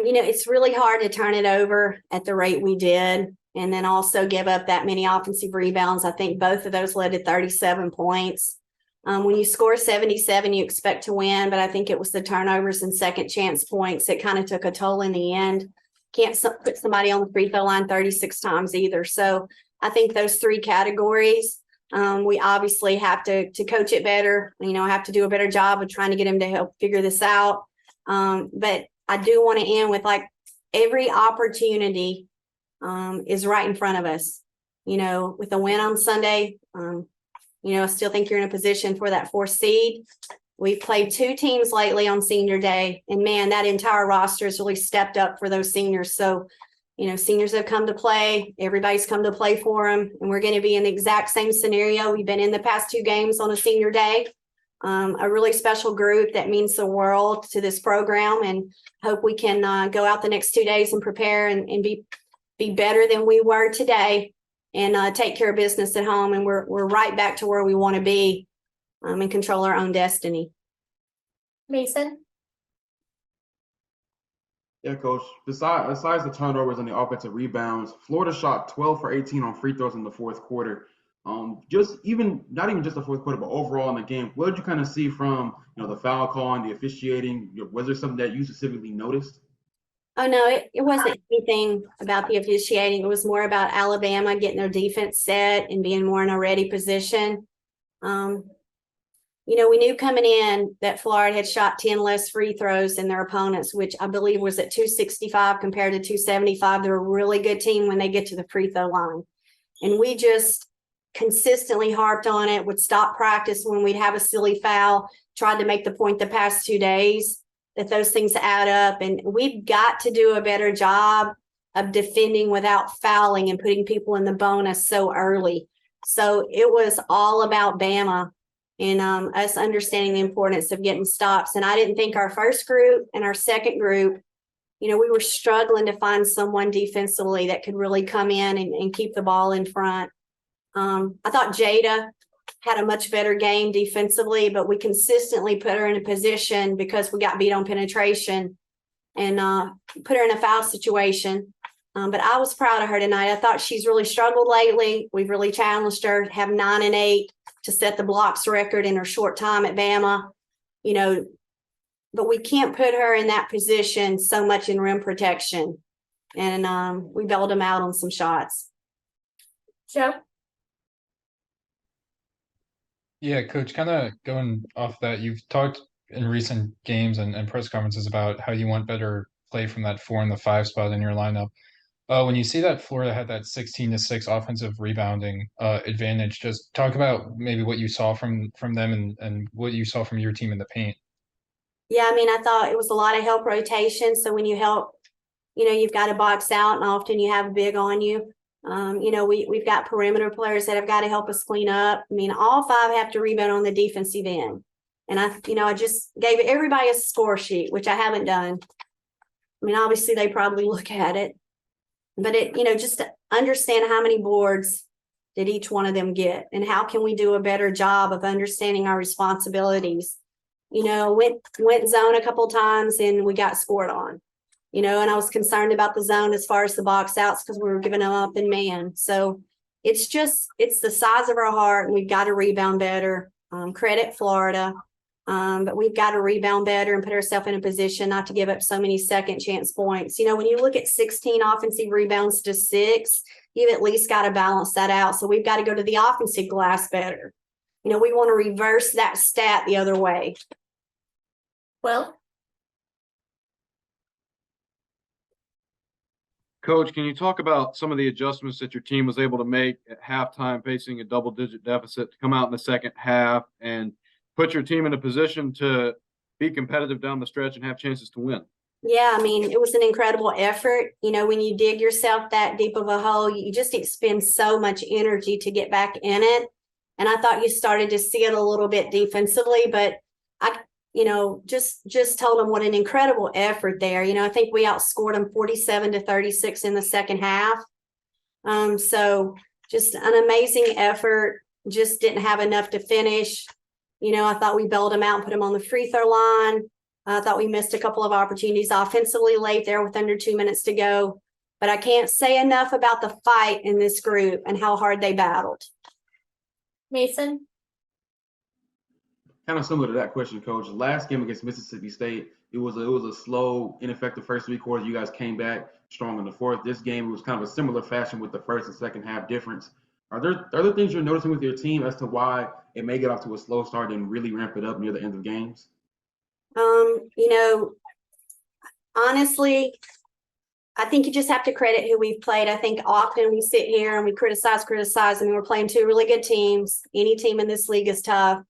It's really hard to turn it over at the rate we did and then also give up that many offensive rebounds. I think both of those led to 37 points. When you score 77, you expect to win, but I think it was the turnovers and second chance points that kind of took a toll in the end. Can't put somebody on the free throw line 36 times either. So I think those three categories, we obviously have to coach it better, have to do a better job of trying to get them to help figure this out. But I do want to end with every opportunity is right in front of us. With a win on Sunday, I still think you're in a position for that 4th seed. We've played 2 teams lately on senior day, and man, that entire roster has really stepped up for those seniors. So, seniors have come to play, everybody's come to play for them, and we're going to be in the exact same scenario we've been in the past 2 games on a senior day. A really special group that means the world to this program, and hope we can go out the next 2 days and prepare and be better than we were today and take care of business at home. And we're right back to where we want to be and control our own destiny. Mason? Yeah, Coach. Besides the turnovers and the offensive rebounds, Florida shot 12 for 18 on free throws in the 4th quarter. Not even just the 4th quarter, but overall in the game, what did you kind of see from the foul call and the officiating? Was there something that you specifically noticed? Oh, no, it wasn't anything about the officiating. It was more about Alabama getting their defense set and being more in a ready position. We knew coming in that Florida had shot 10 less free throws than their opponents, which I believe was at 265 compared to 275. They're a really good team when they get to the free throw line. And we just consistently harped on it, would stop practice when we'd have a silly foul, tried to make the point the past 2 days that those things add up. And we've got to do a better job of defending without fouling and putting people in the bonus so early. So it was all about Bama and us understanding the importance of getting stops. And I didn't think our first group and our second group, we were struggling to find someone defensively that could really come in and keep the ball in front. I thought Jada had a much better game defensively, but we consistently put her in a position because we got beat on penetration and put her in a foul situation. But I was proud of her tonight. I thought she's really struggled lately. We've really challenged her to have 9 and 8 to set the blocks record in her short time at Bama, but we can't put her in that position so much in rim protection. And we bailed them out on some shots. Joe? Yeah, Coach, kind of going off that, you've talked in recent games and press conferences about how you want better play from that 4 and the 5 spot in your lineup. When you see that Florida had that 16-6 offensive rebounding advantage, just talk about maybe what you saw from them and what you saw from your team in the paint. Yeah, I thought it was a lot of help rotation. So when you help, you've got to box out, and often you have a big on you. We've got perimeter players that have got to help us clean up. All 5 have to rebound on the defensive end. And I just gave everybody a score sheet, which I haven't done. Obviously they probably look at it, but just to understand how many boards did each one of them get and how can we do a better job of understanding our responsibilities. Went zone a couple times and we got scored on. And I was concerned about the zone as far as the box outs because we were giving them up in man. So it's the size of our heart, and we've got to rebound better. Credit Florida, but we've got to rebound better and put ourselves in a position not to give up so many second chance points. When you look at 16 offensive rebounds to 6, you've at least got to balance that out. So we've got to go to the offensive glass better. We want to reverse that stat the other way. Well, Coach, can you talk about some of the adjustments that your team was able to make at halftime, facing a double-digit deficit, to come out in the second half and put your team in a position to be competitive down the stretch and have chances to win? Yeah, it was an incredible effort. When you dig yourself that deep of a hole, you just expend so much energy to get back in it. And I thought you started to see it a little bit defensively, but I just told them what an incredible effort there. I think we outscored them 47-36 in the second half. So just an amazing effort. Just didn't have enough to finish. I thought we bailed them out and put them on the free throw line. I thought we missed a couple of opportunities offensively late there with under 2 minutes to go. But I can't say enough about the fight in this group and how hard they battled. Mason, Kind of similar to that question, Coach. Last game against Mississippi State, it was a slow, ineffective first 3 quarters. You guys came back strong in the fourth. This game, it was kind of a similar fashion with the first and second half difference. Are there things you're noticing with your team as to why it may get off to a slow start and really ramp it up near the end of games? You know, honestly, I think you just have to credit who we've played. I think often we sit here and we criticize, and we're playing 2 really good teams. Any team in this league is tough.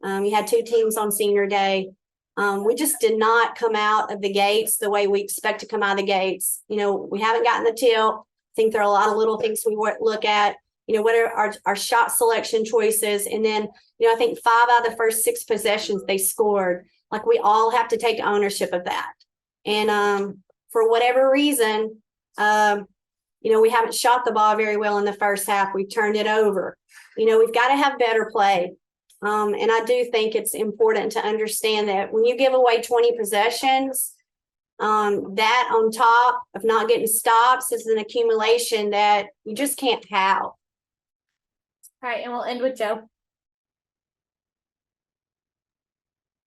You had 2 teams on senior day. We just did not come out of the gates the way we expect to come out of the gates. You know, we haven't gotten the tilt. I think there are a lot of little things we look at. You know, what are our shot selection choices? And then, you know, I think 5 out of the first 6 possessions they scored. Like, we all have to take ownership of that. And for whatever reason, you know, we haven't shot the ball very well in the first half. We've turned it over. You know, we've got to have better play. And I do think it's important to understand that when you give away 20 possessions, that on top of not getting stops is an accumulation that you just can't have. all right, and we'll end with Joe.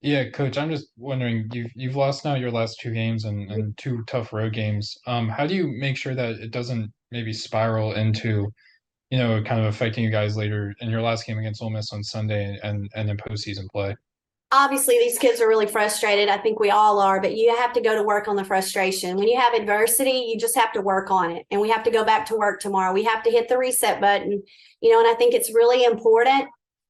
Yeah, Coach, I'm just wondering, you've lost now your last 2 games and 2 tough road games. How do you make sure that it doesn't maybe spiral into, you know, kind of affecting you guys later in your last game against Ole Miss on Sunday and in postseason play? Obviously, these kids are really frustrated. I think we all are, but you have to go to work on the frustration. When you have adversity, you just have to work on it. And we have to go back to work tomorrow. We have to hit the reset button, you know, and I think it's really important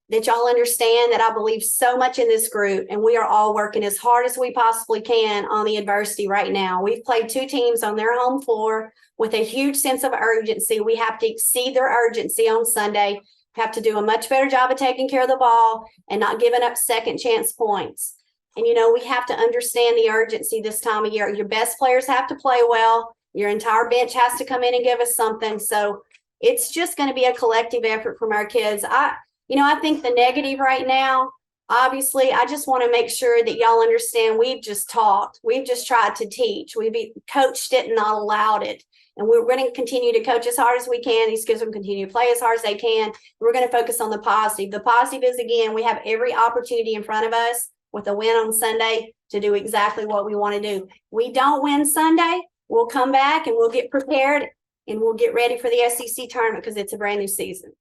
that y'all understand that I believe so much in this group, and we are all working as hard as we possibly can on the adversity right now. We've played 2 teams on their home floor with a huge sense of urgency. We have to exceed their urgency on Sunday. We have to do a much better job of taking care of the ball and not giving up second chance points. And, you know, we have to understand the urgency this time of year. Your best players have to play well. Your entire bench has to come in and give us something. So it's just going to be a collective effort from our kids. I think the negative right now, obviously, I just want to make sure that y'all understand we've just talked. We've just tried to teach. We've coached it and not allowed it. And we're going to continue to coach as hard as we can. These kids will continue to play as hard as they can. We're going to focus on the positive. The positive is, again, we have every opportunity in front of us with a win on Sunday to do exactly what we want to do. We don't win Sunday, we'll come back and we'll get prepared and we'll get ready for the SEC tournament because it's a brand new season.